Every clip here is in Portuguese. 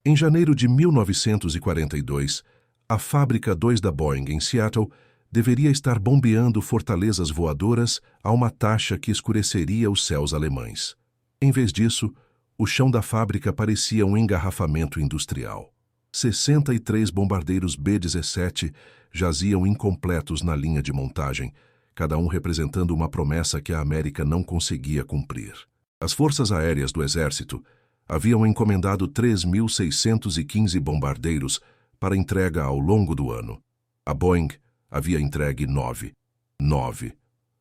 Em janeiro de 1942, a Fábrica 2 da Boeing, em Seattle, deveria estar bombeando fortalezas voadoras a uma taxa que escureceria os céus alemães. Em vez disso, o chão da fábrica parecia um engarrafamento industrial. 63 bombardeiros B-17 jaziam incompletos na linha de montagem, cada um representando uma promessa que a América não conseguia cumprir. As forças aéreas do Exército haviam encomendado 3.615 bombardeiros para entrega ao longo do ano. A Boeing havia entregue 9.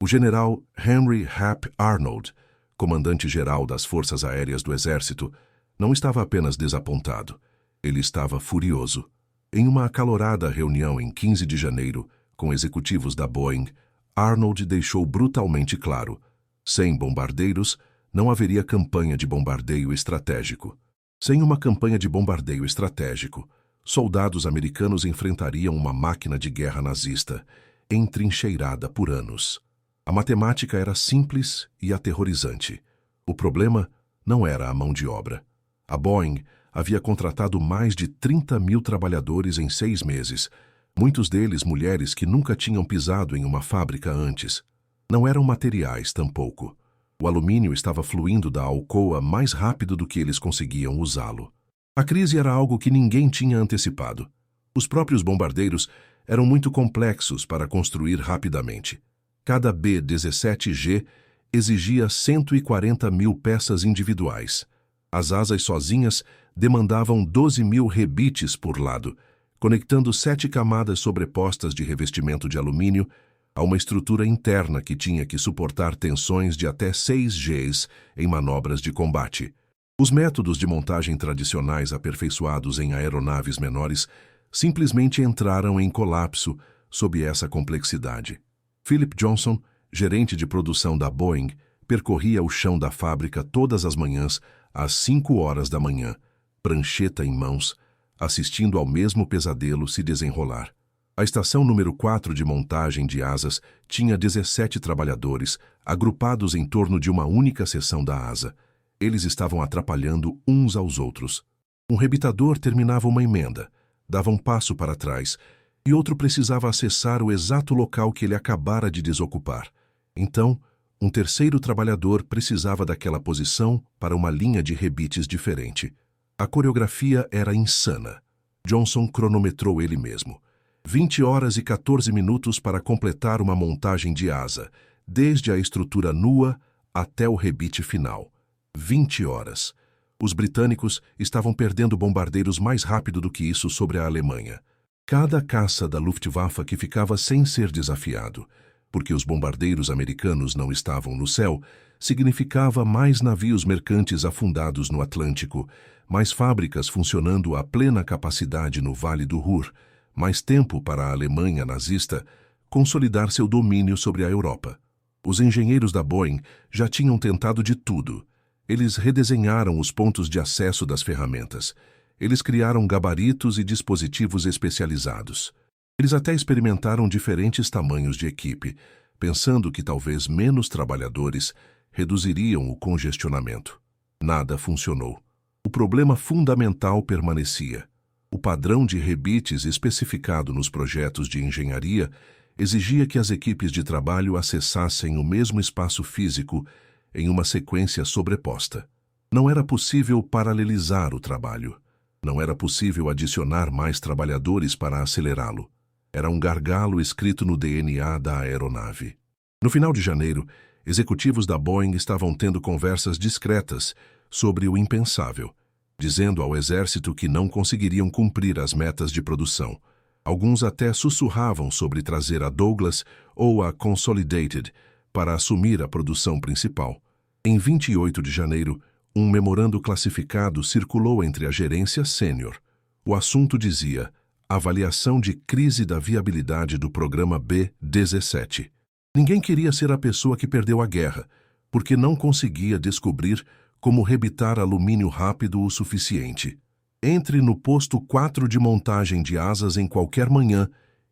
O general Henry Hap Arnold, comandante-geral das Forças Aéreas do Exército, não estava apenas desapontado, ele estava furioso. Em uma acalorada reunião em 15 de janeiro, com executivos da Boeing, Arnold deixou brutalmente claro: sem bombardeiros, não haveria campanha de bombardeio estratégico. Sem uma campanha de bombardeio estratégico, soldados americanos enfrentariam uma máquina de guerra nazista, entrincheirada por anos. A matemática era simples e aterrorizante. O problema não era a mão de obra. A Boeing havia contratado mais de 30.000 trabalhadores em 6 meses, muitos deles mulheres que nunca tinham pisado em uma fábrica antes. Não eram materiais tampouco. O alumínio estava fluindo da Alcoa mais rápido do que eles conseguiam usá-lo. A crise era algo que ninguém tinha antecipado. Os próprios bombardeiros eram muito complexos para construir rapidamente. Cada B-17G exigia 140.000 peças individuais. As asas sozinhas demandavam 12.000 rebites por lado, conectando 7 camadas sobrepostas de revestimento de alumínio a uma estrutura interna que tinha que suportar tensões de até 6 Gs em manobras de combate. Os métodos de montagem tradicionais aperfeiçoados em aeronaves menores simplesmente entraram em colapso sob essa complexidade. Philip Johnson, gerente de produção da Boeing, percorria o chão da fábrica todas as manhãs às 5 horas da manhã, prancheta em mãos, assistindo ao mesmo pesadelo se desenrolar. A estação número 4 de montagem de asas tinha 17 trabalhadores, agrupados em torno de uma única seção da asa. Eles estavam atrapalhando uns aos outros. Um rebitador terminava uma emenda, dava um passo para trás, e outro precisava acessar o exato local que ele acabara de desocupar. Então, um terceiro trabalhador precisava daquela posição para uma linha de rebites diferente. A coreografia era insana. Johnson cronometrou ele mesmo. 20 horas e 14 minutos para completar uma montagem de asa, desde a estrutura nua até o rebite final. 20 horas. Os britânicos estavam perdendo bombardeiros mais rápido do que isso sobre a Alemanha. Cada caça da Luftwaffe que ficava sem ser desafiado, porque os bombardeiros americanos não estavam no céu, significava mais navios mercantes afundados no Atlântico, mais fábricas funcionando a plena capacidade no Vale do Ruhr, mais tempo para a Alemanha nazista consolidar seu domínio sobre a Europa. Os engenheiros da Boeing já tinham tentado de tudo. Eles redesenharam os pontos de acesso das ferramentas. Eles criaram gabaritos e dispositivos especializados. Eles até experimentaram diferentes tamanhos de equipe, pensando que talvez menos trabalhadores reduziriam o congestionamento. Nada funcionou. O problema fundamental permanecia. O padrão de rebites especificado nos projetos de engenharia exigia que as equipes de trabalho acessassem o mesmo espaço físico em uma sequência sobreposta. Não era possível paralelizar o trabalho. Não era possível adicionar mais trabalhadores para acelerá-lo. Era um gargalo escrito no DNA da aeronave. No final de janeiro, executivos da Boeing estavam tendo conversas discretas sobre o impensável, dizendo ao exército que não conseguiriam cumprir as metas de produção. Alguns até sussurravam sobre trazer a Douglas ou a Consolidated para assumir a produção principal. Em 28 de janeiro, um memorando classificado circulou entre a gerência sênior. O assunto dizia: avaliação de crise da viabilidade do programa B-17. Ninguém queria ser a pessoa que perdeu a guerra, porque não conseguia descobrir como rebitar alumínio rápido o suficiente. Entre no posto 4 de montagem de asas em qualquer manhã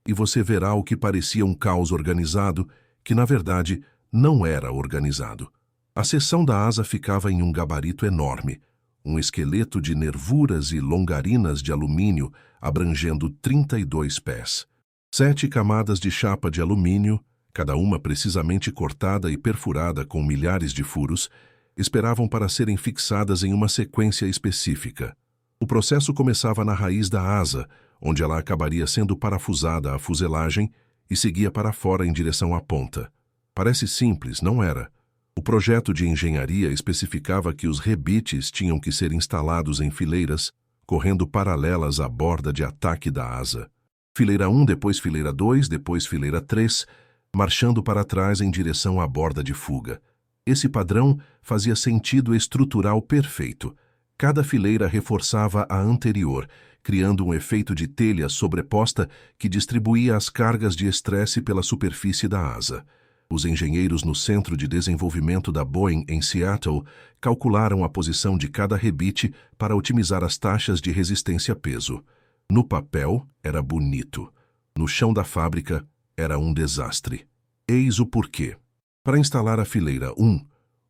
e você verá o que parecia um caos organizado, que na verdade não era organizado. A seção da asa ficava em um gabarito enorme, um esqueleto de nervuras e longarinas de alumínio abrangendo 32 pés. 7 camadas de chapa de alumínio, cada uma precisamente cortada e perfurada com milhares de furos, esperavam para serem fixadas em uma sequência específica. O processo começava na raiz da asa, onde ela acabaria sendo parafusada à fuselagem e seguia para fora em direção à ponta. Parece simples, não era. O projeto de engenharia especificava que os rebites tinham que ser instalados em fileiras, correndo paralelas à borda de ataque da asa. Fileira 1, depois fileira 2, depois fileira 3, marchando para trás em direção à borda de fuga. Esse padrão fazia sentido estrutural perfeito. Cada fileira reforçava a anterior, criando um efeito de telha sobreposta que distribuía as cargas de estresse pela superfície da asa. Os engenheiros no Centro de Desenvolvimento da Boeing, em Seattle, calcularam a posição de cada rebite para otimizar as taxas de resistência-peso. No papel, era bonito. No chão da fábrica, era um desastre. Eis o porquê. Para instalar a fileira 1,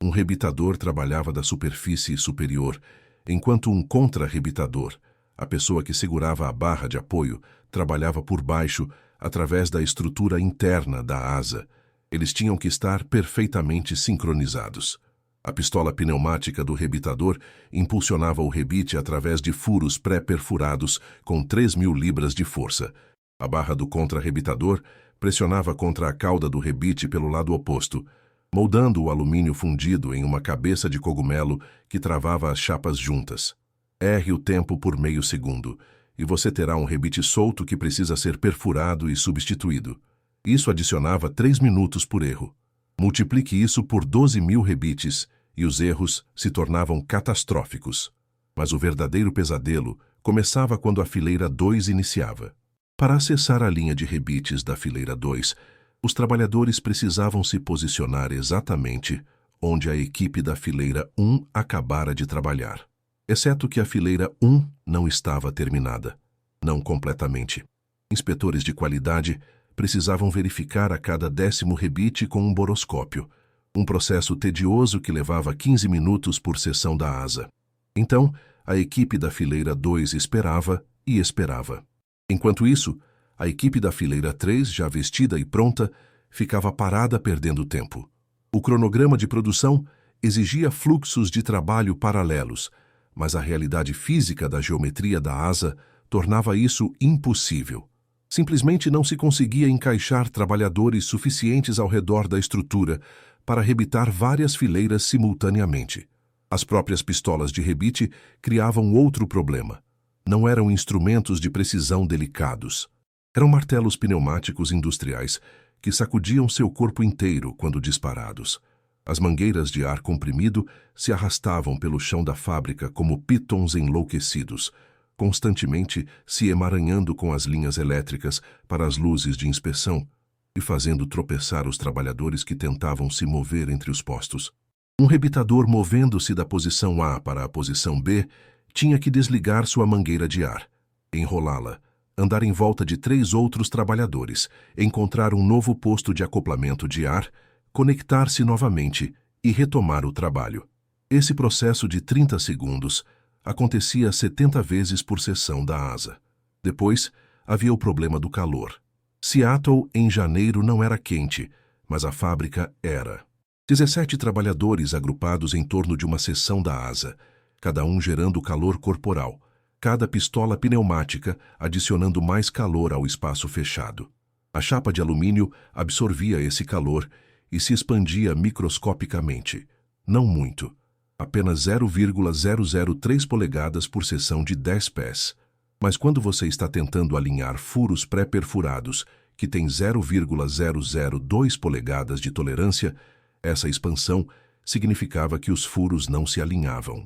um rebitador trabalhava da superfície superior, enquanto um contra-rebitador, a pessoa que segurava a barra de apoio, trabalhava por baixo, através da estrutura interna da asa. Eles tinham que estar perfeitamente sincronizados. A pistola pneumática do rebitador impulsionava o rebite através de furos pré-perfurados com 3.000 libras de força. A barra do contra-rebitador pressionava contra a cauda do rebite pelo lado oposto, moldando o alumínio fundido em uma cabeça de cogumelo que travava as chapas juntas. Erre o tempo por meio segundo, e você terá um rebite solto que precisa ser perfurado e substituído. Isso adicionava 3 minutos por erro. Multiplique isso por 12.000 rebites e os erros se tornavam catastróficos. Mas o verdadeiro pesadelo começava quando a fileira 2 iniciava. Para acessar a linha de rebites da fileira 2, os trabalhadores precisavam se posicionar exatamente onde a equipe da fileira 1 acabara de trabalhar. Exceto que a fileira 1 não estava terminada. Não completamente. Inspetores de qualidade precisavam verificar a cada 10º rebite com um boroscópio, um processo tedioso que levava 15 minutos por seção da asa. Então, a equipe da fileira 2 esperava e esperava. Enquanto isso, a equipe da fileira 3, já vestida e pronta, ficava parada perdendo tempo. O cronograma de produção exigia fluxos de trabalho paralelos, mas a realidade física da geometria da asa tornava isso impossível. Simplesmente não se conseguia encaixar trabalhadores suficientes ao redor da estrutura para rebitar várias fileiras simultaneamente. As próprias pistolas de rebite criavam outro problema. Não eram instrumentos de precisão delicados. Eram martelos pneumáticos industriais que sacudiam seu corpo inteiro quando disparados. As mangueiras de ar comprimido se arrastavam pelo chão da fábrica como pítons enlouquecidos, constantemente se emaranhando com as linhas elétricas para as luzes de inspeção e fazendo tropeçar os trabalhadores que tentavam se mover entre os postos. Um rebitador movendo-se da posição A para a posição B tinha que desligar sua mangueira de ar, enrolá-la, andar em volta de 3 outros trabalhadores, encontrar um novo posto de acoplamento de ar, conectar-se novamente e retomar o trabalho. Esse processo de 30 segundos acontecia 70 vezes por seção da asa. Depois, havia o problema do calor. Seattle, em janeiro, não era quente, mas a fábrica era. 17 trabalhadores agrupados em torno de uma seção da asa, cada um gerando calor corporal, cada pistola pneumática adicionando mais calor ao espaço fechado. A chapa de alumínio absorvia esse calor e se expandia microscopicamente. Não muito. Apenas 0,003 polegadas por seção de 10 pés. Mas quando você está tentando alinhar furos pré-perfurados que têm 0,002 polegadas de tolerância, essa expansão significava que os furos não se alinhavam.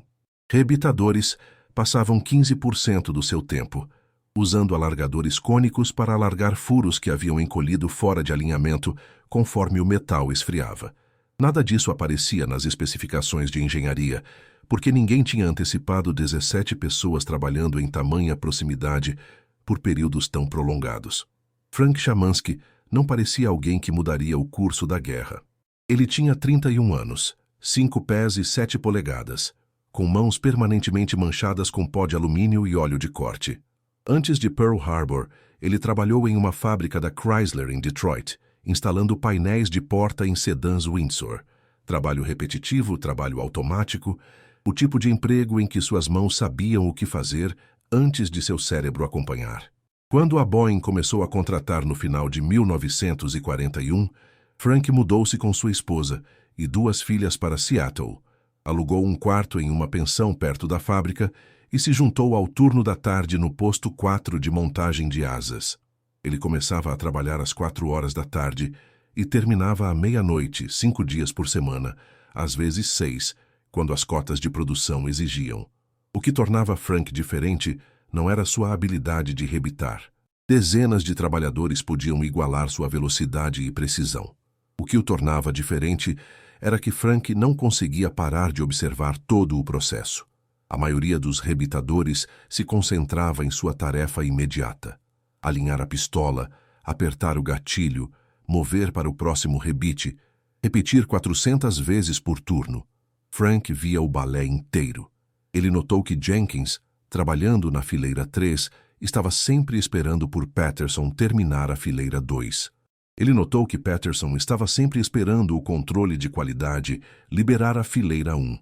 Rebitadores passavam 15% do seu tempo, usando alargadores cônicos para alargar furos que haviam encolhido fora de alinhamento conforme o metal esfriava. Nada disso aparecia nas especificações de engenharia, porque ninguém tinha antecipado 17 pessoas trabalhando em tamanha proximidade por períodos tão prolongados. Frank Chamansky não parecia alguém que mudaria o curso da guerra. Ele tinha 31 anos, 5 pés e 7 polegadas, com mãos permanentemente manchadas com pó de alumínio e óleo de corte. Antes de Pearl Harbor, ele trabalhou em uma fábrica da Chrysler em Detroit, instalando painéis de porta em sedãs Windsor. Trabalho repetitivo, trabalho automático, o tipo de emprego em que suas mãos sabiam o que fazer antes de seu cérebro acompanhar. Quando a Boeing começou a contratar no final de 1941, Frank mudou-se com sua esposa e 2 filhas para Seattle, alugou um quarto em uma pensão perto da fábrica e se juntou ao turno da tarde no posto 4 de montagem de asas. Ele começava a trabalhar às 4 horas da tarde e terminava à meia-noite, 5 dias por semana, às vezes 6, quando as cotas de produção exigiam. O que tornava Frank diferente não era sua habilidade de rebitar. Dezenas de trabalhadores podiam igualar sua velocidade e precisão. O que o tornava diferente era que Frank não conseguia parar de observar todo o processo. A maioria dos rebitadores se concentrava em sua tarefa imediata: alinhar a pistola, apertar o gatilho, mover para o próximo rebite, repetir 400 vezes por turno. Frank via o balé inteiro. Ele notou que Jenkins, trabalhando na fileira 3, estava sempre esperando por Patterson terminar a fileira 2. Ele notou que Patterson estava sempre esperando o controle de qualidade liberar a fileira 1.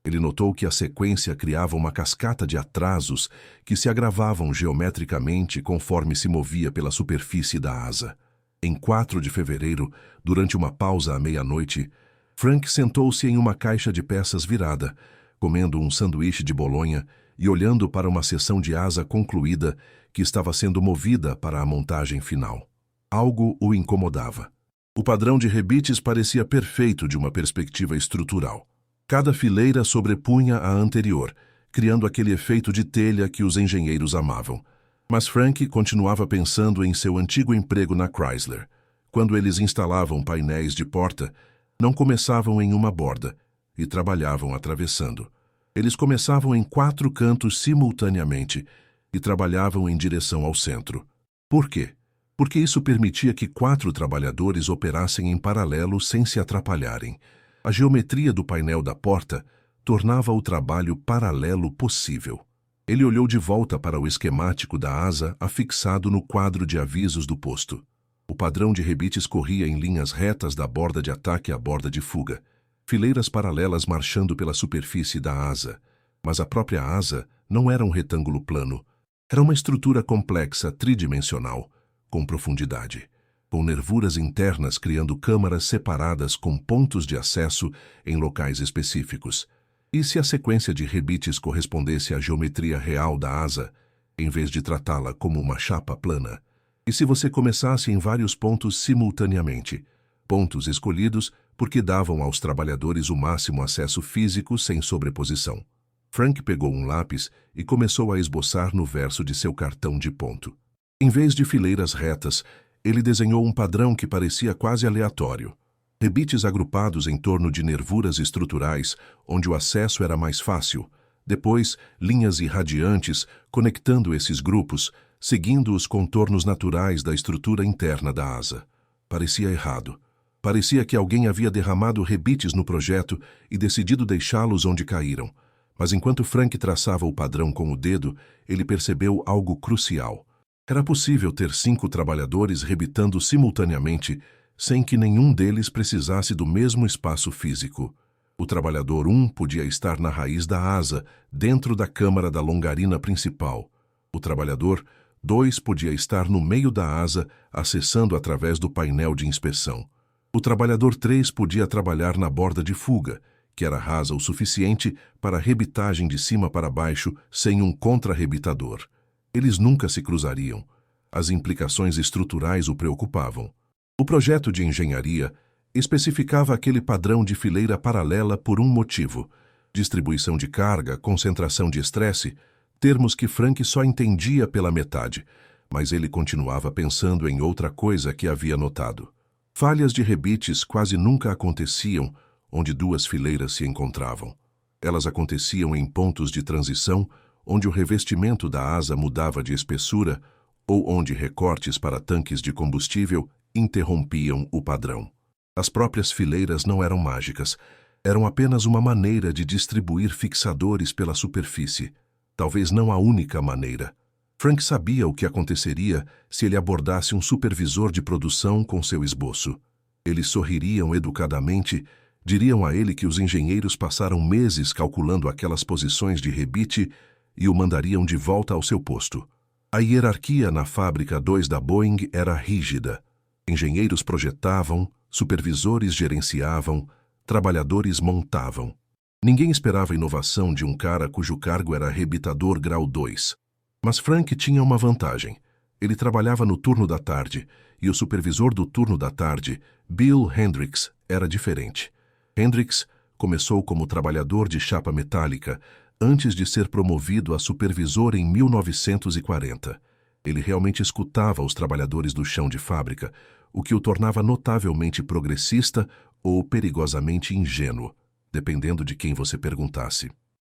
Ele notou que a sequência criava uma cascata de atrasos que se agravavam geometricamente conforme se movia pela superfície da asa. Em 4 de fevereiro, durante uma pausa à meia-noite, Frank sentou-se em uma caixa de peças virada, comendo um sanduíche de Bolonha e olhando para uma seção de asa concluída que estava sendo movida para a montagem final. Algo o incomodava. O padrão de rebites parecia perfeito de uma perspectiva estrutural. Cada fileira sobrepunha a anterior, criando aquele efeito de telha que os engenheiros amavam. Mas Frank continuava pensando em seu antigo emprego na Chrysler. Quando eles instalavam painéis de porta, não começavam em uma borda e trabalhavam atravessando. Eles começavam em 4 cantos simultaneamente e trabalhavam em direção ao centro. Por quê? Porque isso permitia que 4 trabalhadores operassem em paralelo sem se atrapalharem. A geometria do painel da porta tornava o trabalho paralelo possível. Ele olhou de volta para o esquemático da asa afixado no quadro de avisos do posto. O padrão de rebites corria em linhas retas da borda de ataque à borda de fuga, fileiras paralelas marchando pela superfície da asa. Mas a própria asa não era um retângulo plano. Era uma estrutura complexa, tridimensional, com profundidade, com nervuras internas criando câmaras separadas com pontos de acesso em locais específicos. E se a sequência de rebites correspondesse à geometria real da asa, em vez de tratá-la como uma chapa plana? E se você começasse em vários pontos simultaneamente, pontos escolhidos porque davam aos trabalhadores o máximo acesso físico sem sobreposição? Frank pegou um lápis e começou a esboçar no verso de seu cartão de ponto. Em vez de fileiras retas, ele desenhou um padrão que parecia quase aleatório. Rebites agrupados em torno de nervuras estruturais, onde o acesso era mais fácil. Depois, linhas irradiantes conectando esses grupos, seguindo os contornos naturais da estrutura interna da asa. Parecia errado. Parecia que alguém havia derramado rebites no projeto e decidido deixá-los onde caíram. Mas enquanto Frank traçava o padrão com o dedo, ele percebeu algo crucial. Era possível ter 5 trabalhadores rebitando simultaneamente, sem que nenhum deles precisasse do mesmo espaço físico. O trabalhador 1 podia estar na raiz da asa, dentro da câmara da longarina principal. O trabalhador 2 podia estar no meio da asa, acessando através do painel de inspeção. O trabalhador 3 podia trabalhar na borda de fuga, que era rasa o suficiente para rebitagem de cima para baixo sem um contra-rebitador. Eles nunca se cruzariam. As implicações estruturais o preocupavam. O projeto de engenharia especificava aquele padrão de fileira paralela por um motivo: distribuição de carga, concentração de estresse, termos que Frank só entendia pela metade, mas ele continuava pensando em outra coisa que havia notado. Falhas de rebites quase nunca aconteciam onde 2 fileiras se encontravam. Elas aconteciam em pontos de transição, onde o revestimento da asa mudava de espessura ou onde recortes para tanques de combustível interrompiam o padrão. As próprias fileiras não eram mágicas. eram apenas uma maneira de distribuir fixadores pela superfície, talvez não a única maneira. Frank sabia o que aconteceria se ele abordasse um supervisor de produção com seu esboço. Eles sorririam educadamente, diriam a ele que os engenheiros passaram meses calculando aquelas posições de rebite e o mandariam de volta ao seu posto. A hierarquia na fábrica 2 da Boeing era rígida. Engenheiros projetavam, supervisores gerenciavam, trabalhadores montavam. Ninguém esperava a inovação de um cara cujo cargo era rebitador grau 2. Mas Frank tinha uma vantagem. Ele trabalhava no turno da tarde, e o supervisor do turno da tarde, Bill Hendricks, era diferente. Hendricks começou como trabalhador de chapa metálica antes de ser promovido a supervisor em 1940. Ele realmente escutava os trabalhadores do chão de fábrica, o que o tornava notavelmente progressista ou perigosamente ingênuo, dependendo de quem você perguntasse.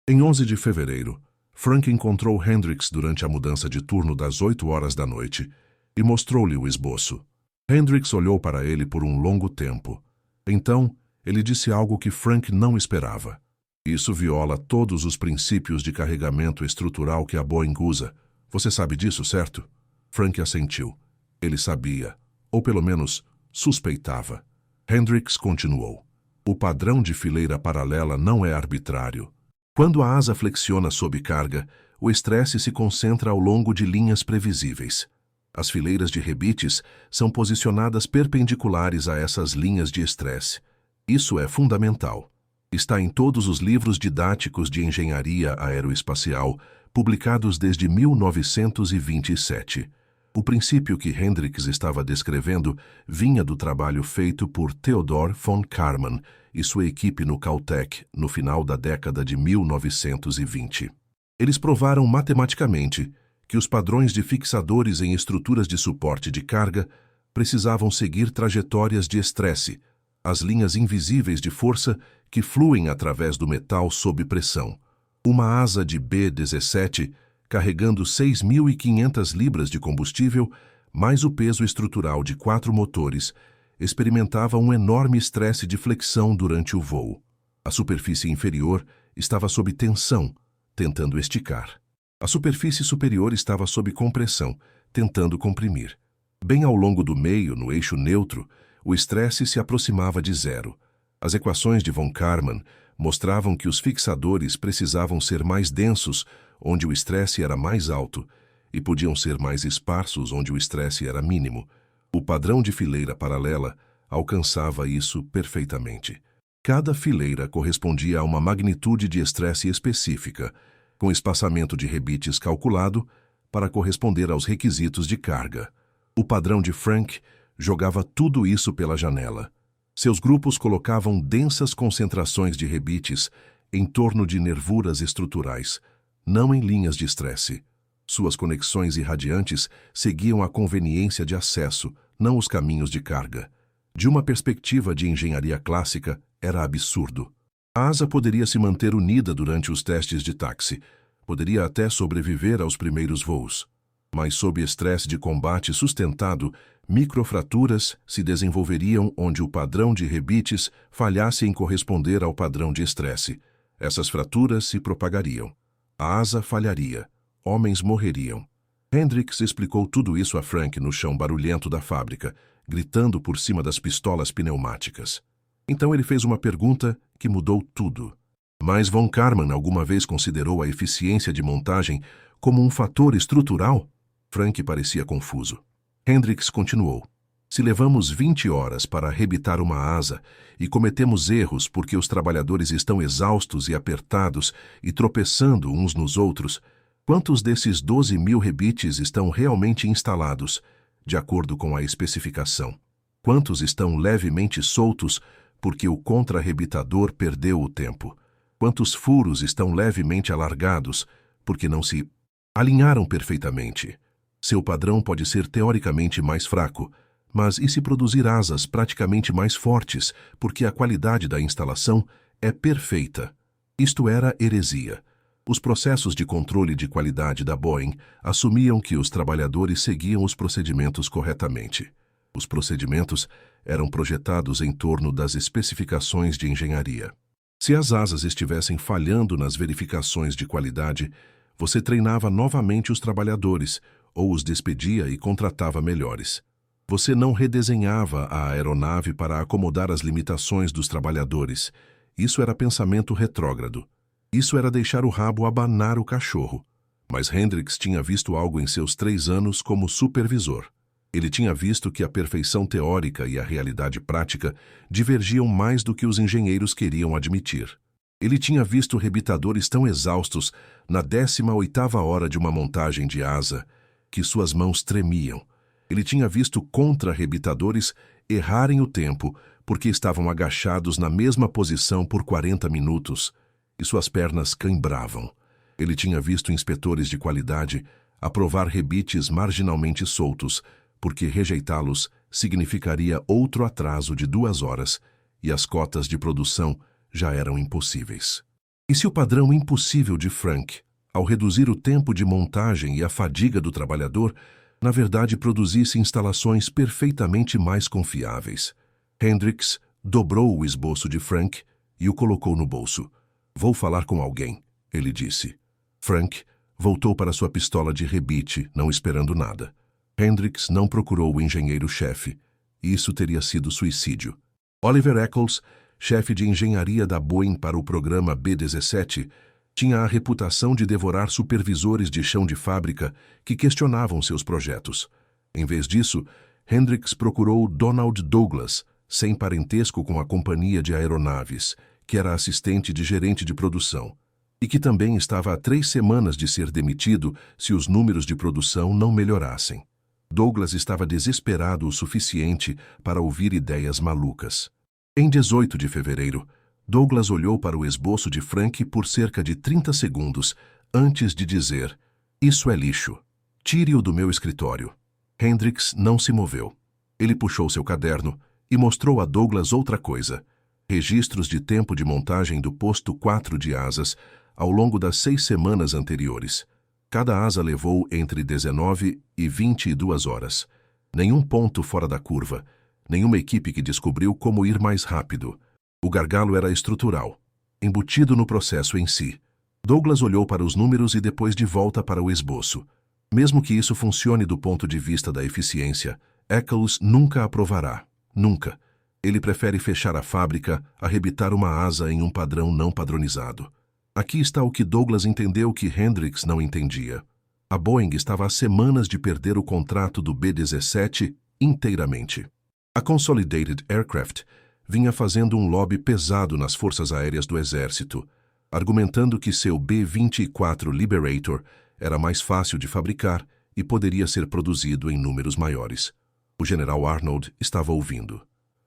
Em 11 de fevereiro, Frank encontrou Hendricks durante a mudança de turno das 8 horas da noite e mostrou-lhe o esboço. Hendricks olhou para ele por um longo tempo. Então, ele disse algo que Frank não esperava. Isso viola todos os princípios de carregamento estrutural que a Boeing usa. Você sabe disso, certo? Frank assentiu. Ele sabia, ou pelo menos suspeitava. Hendricks continuou. O padrão de fileira paralela não é arbitrário. Quando a asa flexiona sob carga, o estresse se concentra ao longo de linhas previsíveis. As fileiras de rebites são posicionadas perpendiculares a essas linhas de estresse. Isso é fundamental. Está em todos os livros didáticos de engenharia aeroespacial, publicados desde 1927. O princípio que Hendricks estava descrevendo vinha do trabalho feito por Theodor von Karman e sua equipe no Caltech no final da década de 1920. Eles provaram matematicamente que os padrões de fixadores em estruturas de suporte de carga precisavam seguir trajetórias de estresse, as linhas invisíveis de força que fluem através do metal sob pressão. Uma asa de B-17, carregando 6.500 libras de combustível, mais o peso estrutural de 4 motores, experimentava um enorme estresse de flexão durante o voo. A superfície inferior estava sob tensão, tentando esticar. A superfície superior estava sob compressão, tentando comprimir. Bem ao longo do meio, no eixo neutro, o estresse se aproximava de zero. As equações de von Karman mostravam que os fixadores precisavam ser mais densos, onde o estresse era mais alto, e podiam ser mais esparsos, onde o estresse era mínimo. O padrão de fileira paralela alcançava isso perfeitamente. Cada fileira correspondia a uma magnitude de estresse específica, com espaçamento de rebites calculado para corresponder aos requisitos de carga. O padrão de Frank jogava tudo isso pela janela. Seus grupos colocavam densas concentrações de rebites em torno de nervuras estruturais, não em linhas de estresse. Suas conexões irradiantes seguiam a conveniência de acesso, não os caminhos de carga. De uma perspectiva de engenharia clássica, era absurdo. A asa poderia se manter unida durante os testes de táxi, poderia até sobreviver aos primeiros voos. Mas sob estresse de combate sustentado, microfraturas se desenvolveriam onde o padrão de rebites falhasse em corresponder ao padrão de estresse. Essas fraturas se propagariam. A asa falharia. Homens morreriam. Hendricks explicou tudo isso a Frank no chão barulhento da fábrica, gritando por cima das pistolas pneumáticas. Então ele fez uma pergunta que mudou tudo. Mas von Karman alguma vez considerou a eficiência de montagem como um fator estrutural? Frank parecia confuso. Hendricks continuou. Se levamos 20 horas para arrebitar uma asa e cometemos erros porque os trabalhadores estão exaustos e apertados e tropeçando uns nos outros, quantos desses 12.000 rebites estão realmente instalados, de acordo com a especificação? Quantos estão levemente soltos porque o contra-rebitador perdeu o tempo? Quantos furos estão levemente alargados porque não se alinharam perfeitamente? Seu padrão pode ser teoricamente mais fraco, mas e se produzir asas praticamente mais fortes, porque a qualidade da instalação é perfeita? Isto era heresia. Os processos de controle de qualidade da Boeing assumiam que os trabalhadores seguiam os procedimentos corretamente. Os procedimentos eram projetados em torno das especificações de engenharia. Se as asas estivessem falhando nas verificações de qualidade, você treinava novamente os trabalhadores, ou os despedia e contratava melhores. Você não redesenhava a aeronave para acomodar as limitações dos trabalhadores. Isso era pensamento retrógrado. Isso era deixar o rabo abanar o cachorro. Mas Hendricks tinha visto algo em seus 3 anos como supervisor. Ele tinha visto que a perfeição teórica e a realidade prática divergiam mais do que os engenheiros queriam admitir. Ele tinha visto rebitadores tão exaustos na 18ª hora de uma montagem de asa que suas mãos tremiam. Ele tinha visto contra-rebitadores errarem o tempo porque estavam agachados na mesma posição por 40 minutos e suas pernas cãibраvam. Ele tinha visto inspetores de qualidade aprovar rebites marginalmente soltos, porque rejeitá-los significaria outro atraso de 2 horas e as cotas de produção já eram impossíveis. E se o padrão impossível de Frank, ao reduzir o tempo de montagem e a fadiga do trabalhador, na verdade produzisse instalações perfeitamente mais confiáveis? Hendricks dobrou o esboço de Frank e o colocou no bolso. "Vou falar com alguém", ele disse. Frank voltou para sua pistola de rebite, não esperando nada. Hendricks não procurou o engenheiro-chefe. Isso teria sido suicídio. Oliver Eccles, chefe de engenharia da Boeing para o programa B-17, tinha a reputação de devorar supervisores de chão de fábrica que questionavam seus projetos. Em vez disso, Hendricks procurou Donald Douglas, sem parentesco com a companhia de aeronaves, que era assistente de gerente de produção, e que também estava há 3 semanas de ser demitido se os números de produção não melhorassem. Douglas estava desesperado o suficiente para ouvir ideias malucas. Em 18 de fevereiro, Douglas olhou para o esboço de Frank por cerca de 30 segundos antes de dizer: "Isso é lixo. Tire-o do meu escritório." Hendricks não se moveu. Ele puxou seu caderno e mostrou a Douglas outra coisa: registros de tempo de montagem do posto 4 de asas ao longo das 6 semanas anteriores. Cada asa levou entre 19 e 22 horas. Nenhum ponto fora da curva, nenhuma equipe que descobriu como ir mais rápido. O gargalo era estrutural, embutido no processo em si. Douglas olhou para os números e depois de volta para o esboço. Mesmo que isso funcione do ponto de vista da eficiência, Eccles nunca aprovará. Nunca. Ele prefere fechar a fábrica, arrebitar uma asa em um padrão não padronizado. Aqui está o que Douglas entendeu que Hendricks não entendia. A Boeing estava há semanas de perder o contrato do B-17 inteiramente. A Consolidated Aircraft vinha fazendo um lobby pesado nas forças aéreas do Exército, argumentando que seu B-24 Liberator era mais fácil de fabricar e poderia ser produzido em números maiores. O general Arnold estava ouvindo.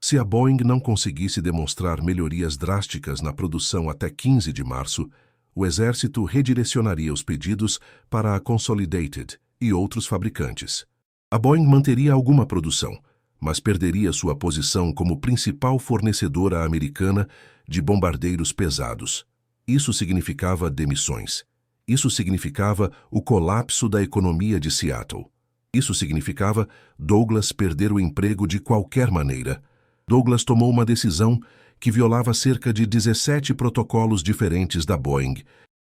Se a Boeing não conseguisse demonstrar melhorias drásticas na produção até 15 de março, o Exército redirecionaria os pedidos para a Consolidated e outros fabricantes. A Boeing manteria alguma produção, mas perderia sua posição como principal fornecedora americana de bombardeiros pesados. Isso significava demissões. Isso significava o colapso da economia de Seattle. Isso significava Douglas perder o emprego de qualquer maneira. Douglas tomou uma decisão que violava cerca de 17 protocolos diferentes da Boeing.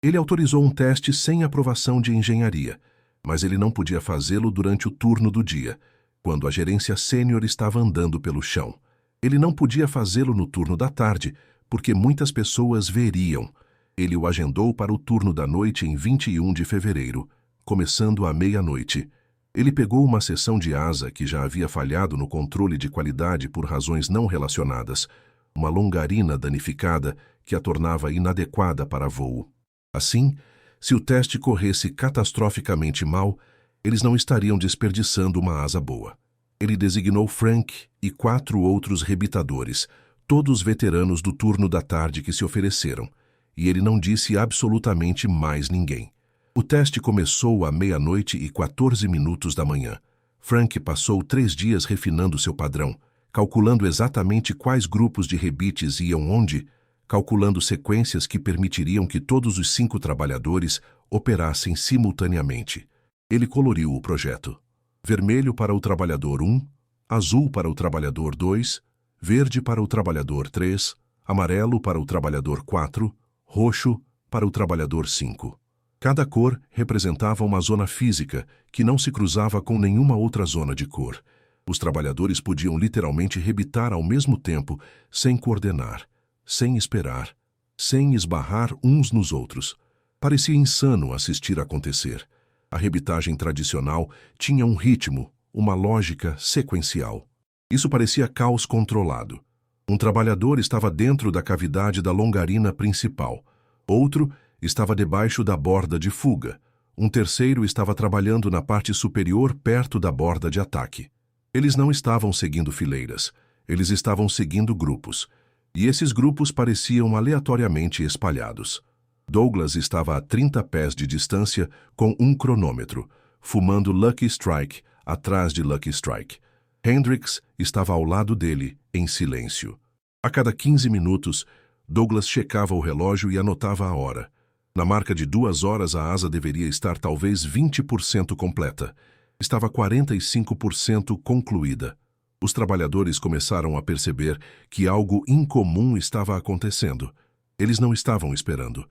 Ele autorizou um teste sem aprovação de engenharia, mas ele não podia fazê-lo durante o turno do dia, quando a gerência sênior estava andando pelo chão. Ele não podia fazê-lo no turno da tarde, porque muitas pessoas veriam. Ele o agendou para o turno da noite em 21 de fevereiro, começando à meia-noite. Ele pegou uma seção de asa que já havia falhado no controle de qualidade por razões não relacionadas, uma longarina danificada que a tornava inadequada para voo. Assim, se o teste corresse catastroficamente mal, eles não estariam desperdiçando uma asa boa. Ele designou Frank e 4 outros rebitadores, todos veteranos do turno da tarde que se ofereceram, e ele não disse absolutamente mais ninguém. O teste começou à meia-noite e 14 minutos da manhã. Frank passou 3 dias refinando seu padrão, calculando exatamente quais grupos de rebites iam onde, calculando sequências que permitiriam que todos os 5 trabalhadores operassem simultaneamente. Ele coloriu o projeto. Vermelho para o trabalhador 1, azul para o trabalhador 2, verde para o trabalhador 3, amarelo para o trabalhador 4, roxo para o trabalhador 5. Cada cor representava uma zona física que não se cruzava com nenhuma outra zona de cor. Os trabalhadores podiam literalmente rebitar ao mesmo tempo, sem coordenar, sem esperar, sem esbarrar uns nos outros. Parecia insano assistir acontecer. A rebitagem tradicional tinha um ritmo, uma lógica sequencial. Isso parecia caos controlado. Um trabalhador estava dentro da cavidade da longarina principal. Outro estava debaixo da borda de fuga. Um terceiro estava trabalhando na parte superior perto da borda de ataque. Eles não estavam seguindo fileiras. Eles estavam seguindo grupos. E esses grupos pareciam aleatoriamente espalhados. Douglas estava a 30 pés de distância com um cronômetro, fumando Lucky Strike atrás de Lucky Strike. Hendricks estava ao lado dele, em silêncio. A cada 15 minutos, Douglas checava o relógio e anotava a hora. Na marca de 2 horas, a asa deveria estar talvez 20% completa. Estava 45% concluída. Os trabalhadores começaram a perceber que algo incomum estava acontecendo. Eles não estavam esperando.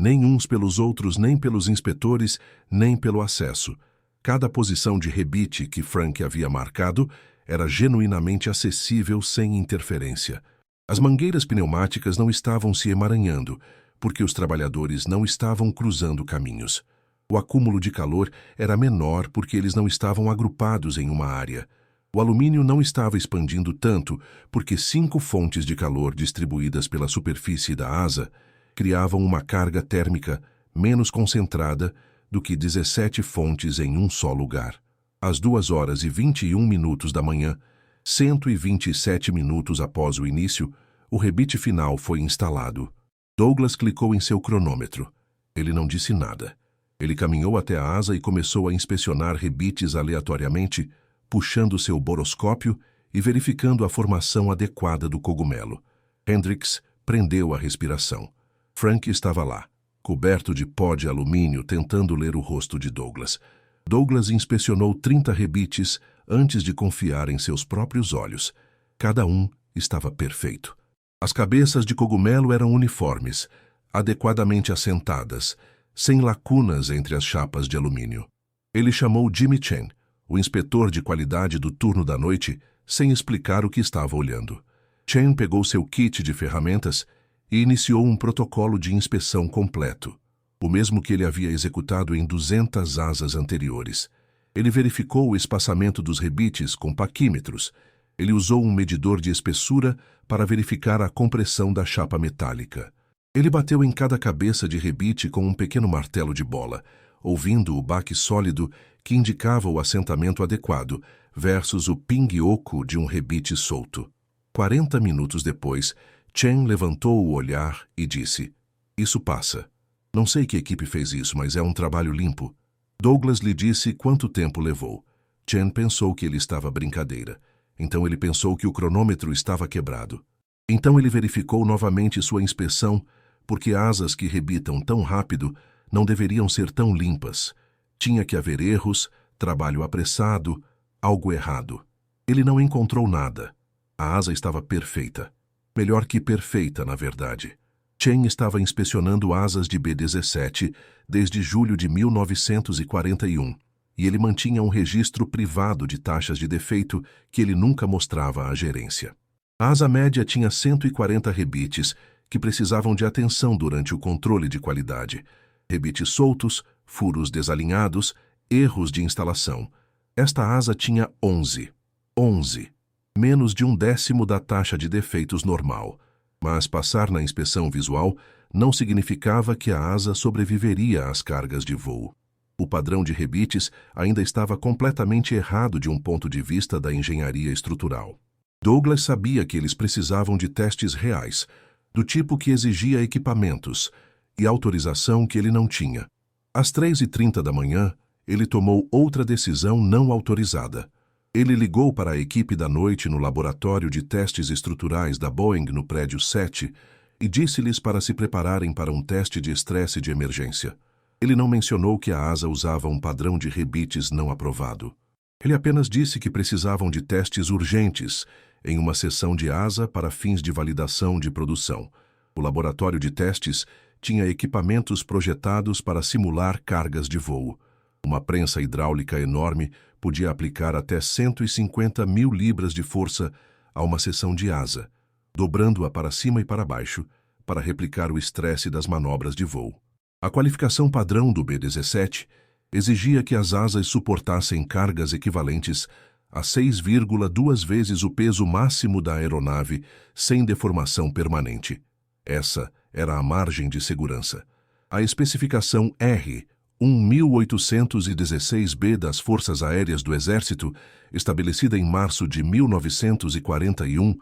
Nem uns pelos outros, nem pelos inspetores, nem pelo acesso. Cada posição de rebite que Frank havia marcado era genuinamente acessível sem interferência. As mangueiras pneumáticas não estavam se emaranhando, porque os trabalhadores não estavam cruzando caminhos. O acúmulo de calor era menor porque eles não estavam agrupados em uma área. O alumínio não estava expandindo tanto porque 5 fontes de calor distribuídas pela superfície da asa criavam uma carga térmica menos concentrada do que 17 fontes em um só lugar. Às 2 horas e 21 minutos da manhã, 127 minutos após o início, o rebite final foi instalado. Douglas clicou em seu cronômetro. Ele não disse nada. Ele caminhou até a asa e começou a inspecionar rebites aleatoriamente, puxando seu boroscópio e verificando a formação adequada do cogumelo. Hendricks prendeu a respiração. Frank estava lá, coberto de pó de alumínio, tentando ler o rosto de Douglas. Douglas inspecionou 30 rebites antes de confiar em seus próprios olhos. Cada um estava perfeito. As cabeças de cogumelo eram uniformes, adequadamente assentadas, sem lacunas entre as chapas de alumínio. Ele chamou Jimmy Chen, o inspetor de qualidade do turno da noite, sem explicar o que estava olhando. Chen pegou seu kit de ferramentas e iniciou um protocolo de inspeção completo, o mesmo que ele havia executado em 200 asas anteriores. Ele verificou o espaçamento dos rebites com paquímetros. Ele usou um medidor de espessura para verificar a compressão da chapa metálica. Ele bateu em cada cabeça de rebite com um pequeno martelo de bola, ouvindo o baque sólido que indicava o assentamento adequado versus o ping oco de um rebite solto. 40 minutos depois, Chen levantou o olhar e disse: "Isso passa. Não sei que equipe fez isso, mas é um trabalho limpo." Douglas lhe disse quanto tempo levou. Chen pensou que ele estava brincadeira. Então ele pensou que o cronômetro estava quebrado. Então ele verificou novamente sua inspeção, porque asas que rebitam tão rápido não deveriam ser tão limpas. Tinha que haver erros, trabalho apressado, algo errado. Ele não encontrou nada. A asa estava perfeita. Melhor que perfeita, na verdade. Chen estava inspecionando asas de B-17 desde julho de 1941, e ele mantinha um registro privado de taxas de defeito que ele nunca mostrava à gerência. A asa média tinha 140 rebites que precisavam de atenção durante o controle de qualidade. Rebites soltos, furos desalinhados, erros de instalação. Esta asa tinha 11. 11. Menos de 1/10 da taxa de defeitos normal. Mas passar na inspeção visual não significava que a asa sobreviveria às cargas de voo. O padrão de rebites ainda estava completamente errado de um ponto de vista da engenharia estrutural. Douglas sabia que eles precisavam de testes reais, do tipo que exigia equipamentos e autorização que ele não tinha. Às 3h30 da manhã, ele tomou outra decisão não autorizada. Ele ligou para a equipe da noite no laboratório de testes estruturais da Boeing no prédio 7 e disse-lhes para se prepararem para um teste de estresse de emergência. Ele não mencionou que a asa usava um padrão de rebites não aprovado. Ele apenas disse que precisavam de testes urgentes em uma seção de asa para fins de validação de produção. O laboratório de testes tinha equipamentos projetados para simular cargas de voo. Uma prensa hidráulica enorme podia aplicar até 150 mil libras de força a uma seção de asa, dobrando-a para cima e para baixo, para replicar o estresse das manobras de voo. A qualificação padrão do B-17 exigia que as asas suportassem cargas equivalentes a 6,2 vezes o peso máximo da aeronave sem deformação permanente. Essa era a margem de segurança. A especificação R 1816B das Forças Aéreas do Exército, estabelecida em março de 1941,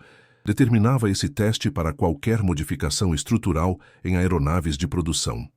determinava esse teste para qualquer modificação estrutural em aeronaves de produção.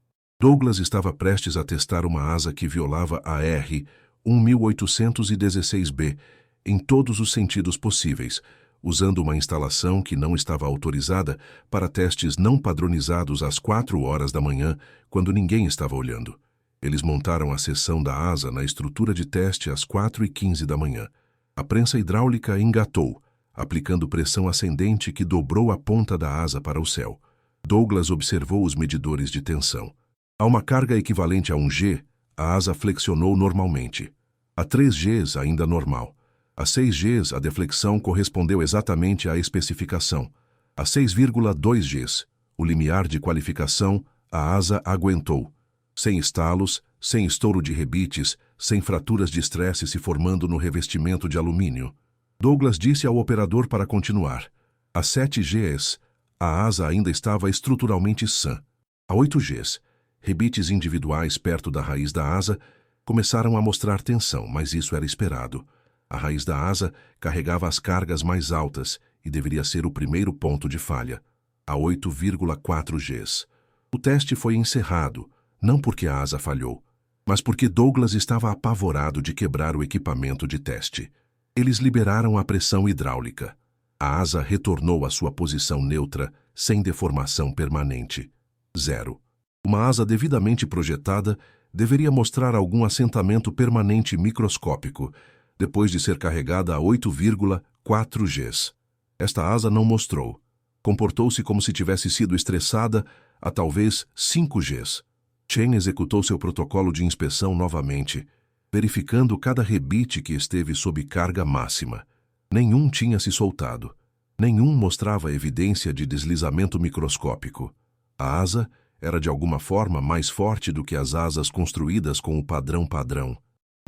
Douglas estava prestes a testar uma asa que violava a R 1816B em todos os sentidos possíveis, usando uma instalação que não estava autorizada para testes não padronizados às 4 horas da manhã, quando ninguém estava olhando. Eles montaram a seção da asa na estrutura de teste às 4h15 da manhã. A prensa hidráulica engatou, aplicando pressão ascendente que dobrou a ponta da asa para o céu. Douglas observou os medidores de tensão. A uma carga equivalente a 1 G, a asa flexionou normalmente. A 3 Gs, ainda normal. A 6 Gs, a deflexão correspondeu exatamente à especificação. A 6,2 Gs, o limiar de qualificação, a asa aguentou. Sem estalos, sem estouro de rebites, sem fraturas de estresse se formando no revestimento de alumínio. Douglas disse ao operador para continuar. A 7 Gs, a asa ainda estava estruturalmente sã. A 8 Gs, rebites individuais perto da raiz da asa começaram a mostrar tensão, mas isso era esperado. A raiz da asa carregava as cargas mais altas e deveria ser o primeiro ponto de falha. A 8,4 Gs. O teste foi encerrado, não porque a asa falhou, mas porque Douglas estava apavorado de quebrar o equipamento de teste. Eles liberaram a pressão hidráulica. A asa retornou à sua posição neutra, sem deformação permanente. 0. Uma asa devidamente projetada deveria mostrar algum assentamento permanente microscópico, depois de ser carregada a 8,4 Gs. Esta asa não mostrou. Comportou-se como se tivesse sido estressada a talvez 5 Gs. Chen executou seu protocolo de inspeção novamente, verificando cada rebite que esteve sob carga máxima. Nenhum tinha se soltado. Nenhum mostrava evidência de deslizamento microscópico. A asa era de alguma forma mais forte do que as asas construídas com o padrão.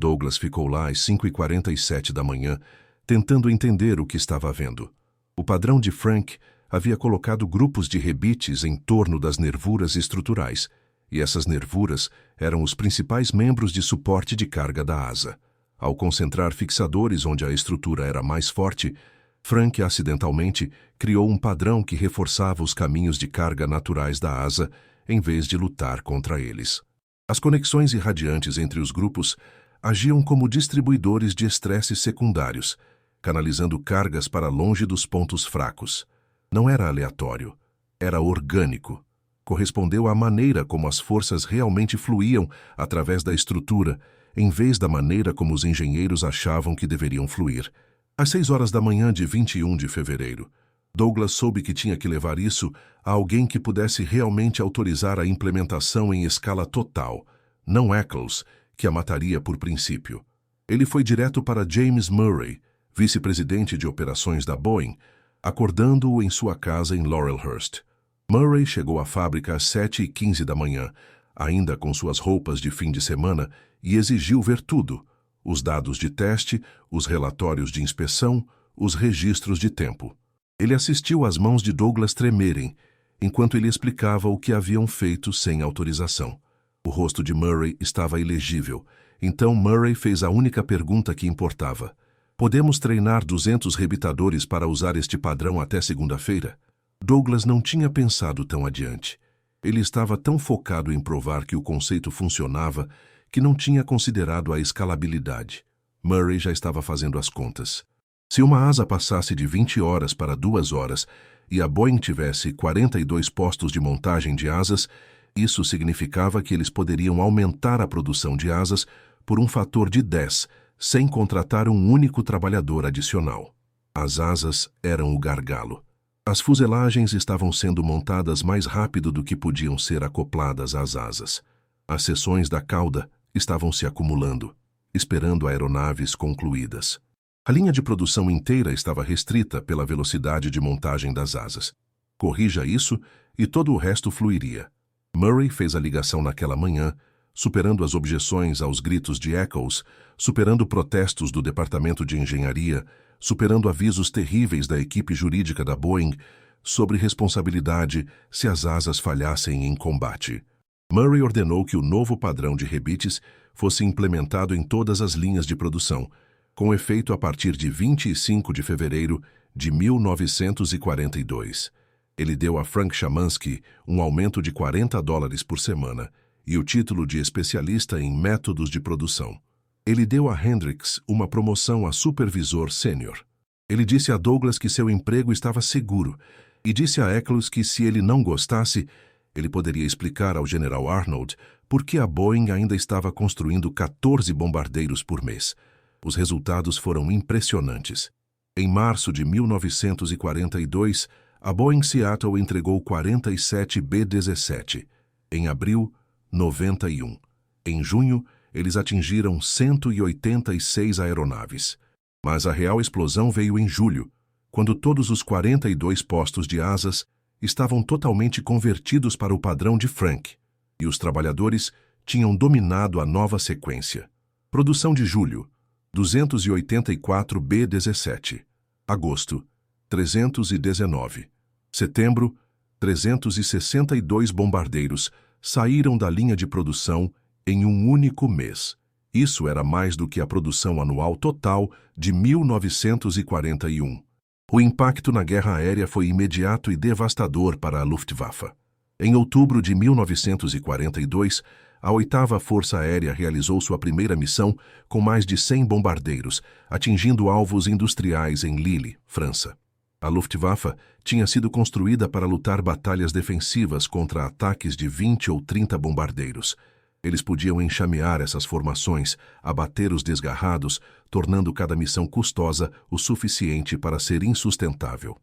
Douglas ficou lá às 5h47 da manhã, tentando entender o que estava vendo. O padrão de Frank havia colocado grupos de rebites em torno das nervuras estruturais, e essas nervuras eram os principais membros de suporte de carga da asa. Ao concentrar fixadores onde a estrutura era mais forte, Frank acidentalmente criou um padrão que reforçava os caminhos de carga naturais da asa, em vez de lutar contra eles. As conexões irradiantes entre os grupos agiam como distribuidores de estresse secundários, canalizando cargas para longe dos pontos fracos. Não era aleatório, era orgânico. Correspondeu à maneira como as forças realmente fluíam através da estrutura, em vez da maneira como os engenheiros achavam que deveriam fluir. Às 6 horas da manhã de 21 de fevereiro, Douglas soube que tinha que levar isso a alguém que pudesse realmente autorizar a implementação em escala total, não Eccles, que a mataria por princípio. Ele foi direto para James Murray, vice-presidente de operações da Boeing, acordando-o em sua casa em Laurelhurst. Murray chegou à fábrica às 7h15 da manhã, ainda com suas roupas de fim de semana, e exigiu ver tudo: os dados de teste, os relatórios de inspeção, os registros de tempo. Ele assistiu às mãos de Douglas tremerem, enquanto ele explicava o que haviam feito sem autorização. O rosto de Murray estava ilegível, então Murray fez a única pergunta que importava. Podemos treinar 200 rebitadores para usar este padrão até segunda-feira? Douglas não tinha pensado tão adiante. Ele estava tão focado em provar que o conceito funcionava que não tinha considerado a escalabilidade. Murray já estava fazendo as contas. Se uma asa passasse de 20 horas para 2 horas e a Boeing tivesse 42 postos de montagem de asas, isso significava que eles poderiam aumentar a produção de asas por um fator de 10, sem contratar um único trabalhador adicional. As asas eram o gargalo. As fuselagens estavam sendo montadas mais rápido do que podiam ser acopladas às asas. As seções da cauda estavam se acumulando, esperando aeronaves concluídas. A linha de produção inteira estava restrita pela velocidade de montagem das asas. Corrija isso e todo o resto fluiria. Murray fez a ligação naquela manhã, superando as objeções aos gritos de Eccles, superando protestos do Departamento de Engenharia, superando avisos terríveis da equipe jurídica da Boeing sobre responsabilidade se as asas falhassem em combate. Murray ordenou que o novo padrão de rebites fosse implementado em todas as linhas de produção, com efeito a partir de 25 de fevereiro de 1942. Ele deu a Frank Chamansky um aumento de $40 por semana e o título de especialista em métodos de produção. Ele deu a Hendricks uma promoção a supervisor sênior. Ele disse a Douglas que seu emprego estava seguro e disse a Eccles que, se ele não gostasse, ele poderia explicar ao general Arnold por que a Boeing ainda estava construindo 14 bombardeiros por mês. Os resultados foram impressionantes. Em março de 1942, a Boeing Seattle entregou 47 B-17. Em abril, 91. Em junho, eles atingiram 186 aeronaves. Mas a real explosão veio em julho, quando todos os 42 postos de asas estavam totalmente convertidos para o padrão de Frank, e os trabalhadores tinham dominado a nova sequência. Produção de julho, 284 B-17. Agosto, 319. Setembro, 362 bombardeiros saíram da linha de produção em um único mês. Isso era mais do que a produção anual total de 1941. O impacto na guerra aérea foi imediato e devastador para a Luftwaffe. Em outubro de 1942, a 8ª Força Aérea realizou sua primeira missão com mais de 100 bombardeiros, atingindo alvos industriais em Lille, França. A Luftwaffe tinha sido construída para lutar batalhas defensivas contra ataques de 20 ou 30 bombardeiros. Eles podiam enxamear essas formações, abater os desgarrados, tornando cada missão custosa o suficiente para ser insustentável.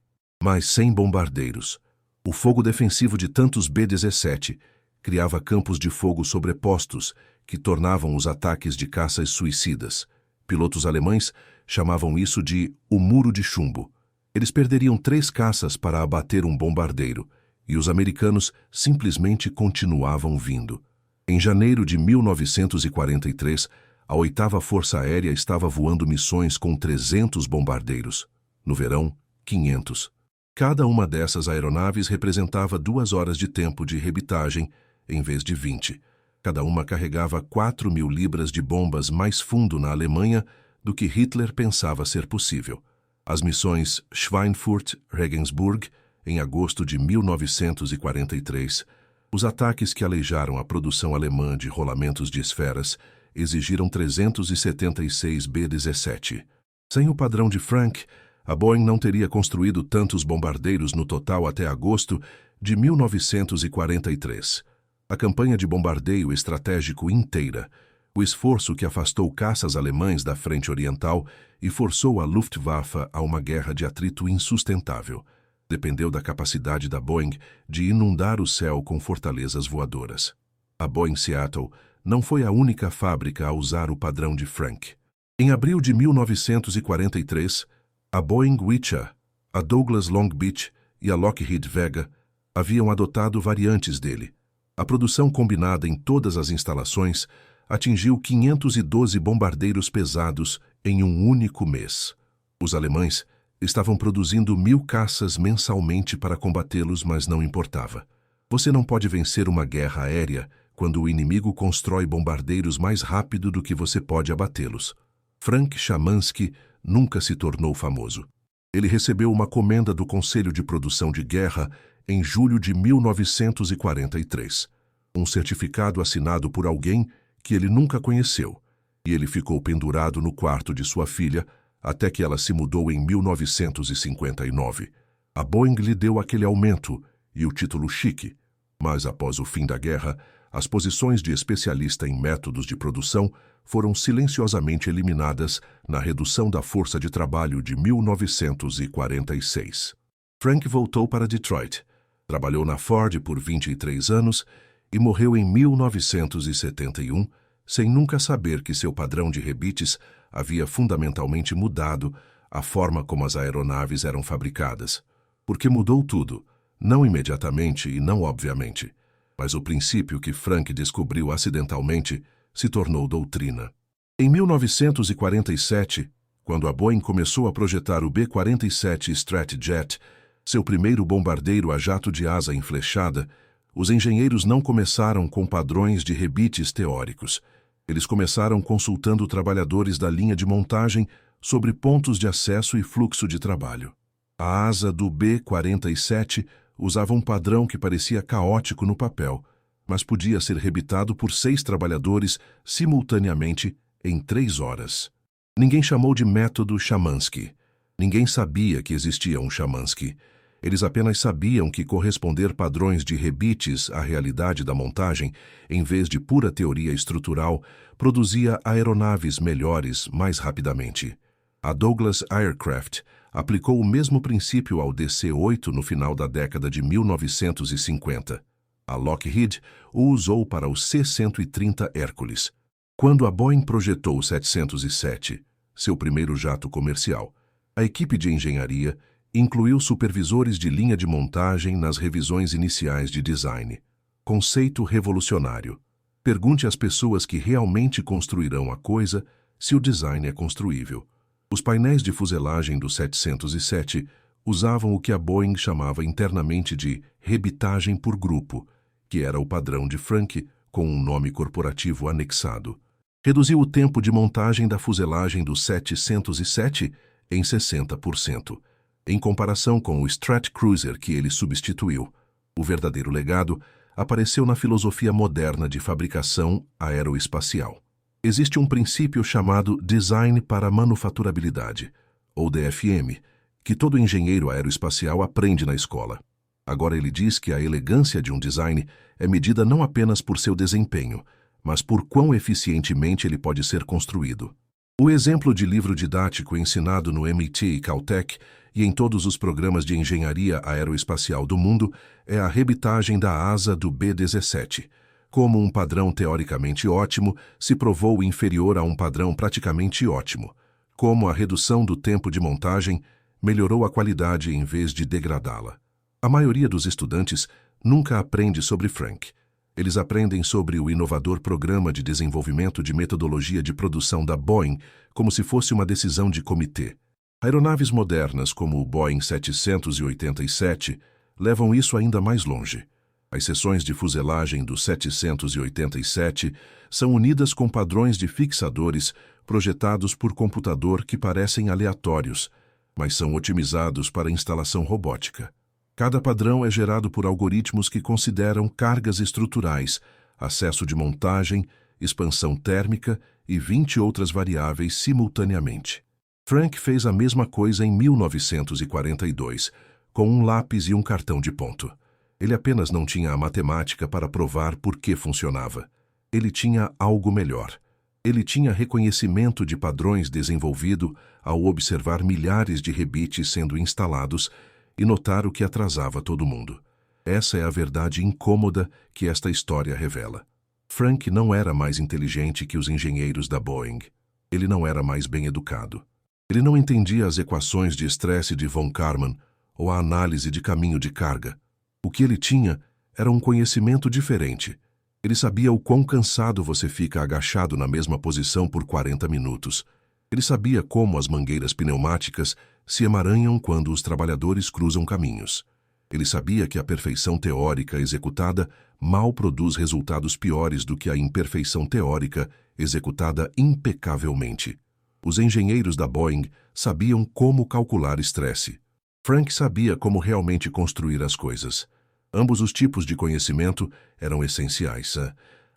Mas sem bombardeiros, o fogo defensivo de tantos B-17 criava campos de fogo sobrepostos que tornavam os ataques de caças suicidas. Pilotos alemães chamavam isso de o muro de chumbo. Eles perderiam 3 caças para abater um bombardeiro, e os americanos simplesmente continuavam vindo. Em janeiro de 1943, a 8ª Força Aérea estava voando missões com 300 bombardeiros. No verão, 500. Cada uma dessas aeronaves representava 2 horas de tempo de rebitagem, em vez de 20. Cada uma carregava 4.000 libras de bombas mais fundo na Alemanha do que Hitler pensava ser possível. As missões Schweinfurt-Regensburg, em agosto de 1943, os ataques que aleijaram a produção alemã de rolamentos de esferas exigiram 376 B-17. Sem o padrão de Frank, a Boeing não teria construído tantos bombardeiros no total até agosto de 1943. A campanha de bombardeio estratégico inteira, o esforço que afastou caças alemães da frente oriental e forçou a Luftwaffe a uma guerra de atrito insustentável, dependeu da capacidade da Boeing de inundar o céu com fortalezas voadoras. A Boeing Seattle não foi a única fábrica a usar o padrão de Frank. Em abril de 1943, a Boeing Wichita, a Douglas Long Beach e a Lockheed Vega haviam adotado variantes dele. A produção combinada em todas as instalações atingiu 512 bombardeiros pesados em um único mês. Os alemães estavam produzindo 1.000 caças mensalmente para combatê-los, mas não importava. Você não pode vencer uma guerra aérea quando o inimigo constrói bombardeiros mais rápido do que você pode abatê-los. Frank Chamansky nunca se tornou famoso. Ele recebeu uma comenda do Conselho de Produção de Guerra em julho de 1943. Um certificado assinado por alguém que ele nunca conheceu, e ele ficou pendurado no quarto de sua filha até que ela se mudou em 1959. A Boeing lhe deu aquele aumento e o título chique, mas após o fim da guerra, as posições de especialista em métodos de produção foram silenciosamente eliminadas na redução da força de trabalho de 1946. Frank voltou para Detroit, trabalhou na Ford por 23 anos e morreu em 1971, sem nunca saber que seu padrão de rebites havia fundamentalmente mudado a forma como as aeronaves eram fabricadas. Porque mudou tudo, não imediatamente e não obviamente, mas o princípio que Frank descobriu acidentalmente se tornou doutrina. Em 1947, quando a Boeing começou a projetar o B-47 Stratjet, seu primeiro bombardeiro a jato de asa enflechada, os engenheiros não começaram com padrões de rebites teóricos. Eles começaram consultando trabalhadores da linha de montagem sobre pontos de acesso e fluxo de trabalho. A asa do B-47 usava um padrão que parecia caótico no papel, mas podia ser rebitado por 6 trabalhadores simultaneamente em 3 horas. Ninguém chamou de método Shamansky. Ninguém sabia que existia um Shamansky. Eles apenas sabiam que corresponder padrões de rebites à realidade da montagem, em vez de pura teoria estrutural, produzia aeronaves melhores mais rapidamente. A Douglas Aircraft aplicou o mesmo princípio ao DC-8 no final da década de 1950. A Lockheed o usou para o C-130 Hércules. Quando a Boeing projetou o 707, seu primeiro jato comercial, a equipe de engenharia incluiu supervisores de linha de montagem nas revisões iniciais de design. Conceito revolucionário. Pergunte às pessoas que realmente construirão a coisa se o design é construível. Os painéis de fuselagem do 707 usavam o que a Boeing chamava internamente de rebitagem por grupo, que era o padrão de Frank com um nome corporativo anexado. Reduziu o tempo de montagem da fuselagem do 707 em 60%. Em comparação com o Stratcruiser que ele substituiu, o verdadeiro legado apareceu na filosofia moderna de fabricação aeroespacial. Existe um princípio chamado Design para Manufaturabilidade, ou DFM, que todo engenheiro aeroespacial aprende na escola. Agora ele diz que a elegância de um design é medida não apenas por seu desempenho, mas por quão eficientemente ele pode ser construído. O exemplo de livro didático ensinado no MIT e Caltech e em todos os programas de engenharia aeroespacial do mundo é a rebitagem da asa do B-17. Como um padrão teoricamente ótimo se provou inferior a um padrão praticamente ótimo. Como a redução do tempo de montagem melhorou a qualidade em vez de degradá-la. A maioria dos estudantes nunca aprende sobre Frank. Eles aprendem sobre o inovador Programa de Desenvolvimento de Metodologia de Produção da Boeing como se fosse uma decisão de comitê. Aeronaves modernas como o Boeing 787 levam isso ainda mais longe. As seções de fuselagem do 787 são unidas com padrões de fixadores projetados por computador que parecem aleatórios, mas são otimizados para instalação robótica. Cada padrão é gerado por algoritmos que consideram cargas estruturais, acesso de montagem, expansão térmica e 20 outras variáveis simultaneamente. Frank fez a mesma coisa em 1942, com um lápis e um cartão de ponto. Ele apenas não tinha a matemática para provar por que funcionava. Ele tinha algo melhor. Ele tinha reconhecimento de padrões desenvolvido ao observar milhares de rebites sendo instalados e notar o que atrasava todo mundo. Essa é a verdade incômoda que esta história revela. Frank não era mais inteligente que os engenheiros da Boeing. Ele não era mais bem educado. Ele não entendia as equações de estresse de von Karman ou a análise de caminho de carga. O que ele tinha era um conhecimento diferente. Ele sabia o quão cansado você fica agachado na mesma posição por 40 minutos. Ele sabia como as mangueiras pneumáticas se emaranham quando os trabalhadores cruzam caminhos. Ele sabia que a perfeição teórica executada mal produz resultados piores do que a imperfeição teórica executada impecavelmente. Os engenheiros da Boeing sabiam como calcular estresse. Frank sabia como realmente construir as coisas. Ambos os tipos de conhecimento eram essenciais.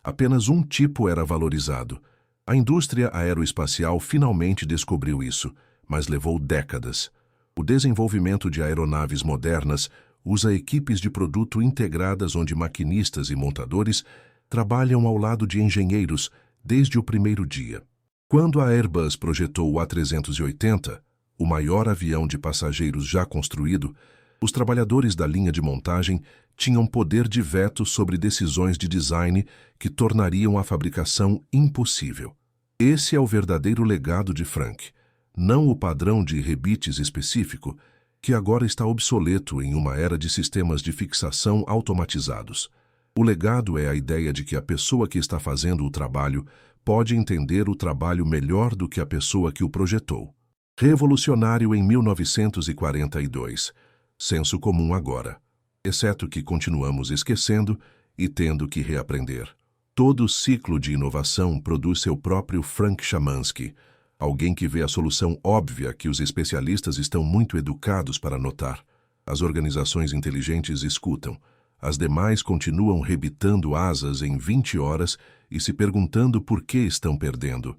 Apenas um tipo era valorizado. A indústria aeroespacial finalmente descobriu isso, mas levou décadas. O desenvolvimento de aeronaves modernas usa equipes de produto integradas onde maquinistas e montadores trabalham ao lado de engenheiros, desde o primeiro dia. Quando a Airbus projetou o A380, o maior avião de passageiros já construído, os trabalhadores da linha de montagem tinham poder de veto sobre decisões de design que tornariam a fabricação impossível. Esse é o verdadeiro legado de Frank, não o padrão de rebites específico, que agora está obsoleto em uma era de sistemas de fixação automatizados. O legado é a ideia de que a pessoa que está fazendo o trabalho pode entender o trabalho melhor do que a pessoa que o projetou. Revolucionário em 1942, senso comum agora, exceto que continuamos esquecendo e tendo que reaprender. Todo ciclo de inovação produz seu próprio Frank Chamansky, alguém que vê a solução óbvia que os especialistas estão muito educados para notar. As organizações inteligentes escutam, as demais continuam rebitando asas em 20 horas e se perguntando por que estão perdendo.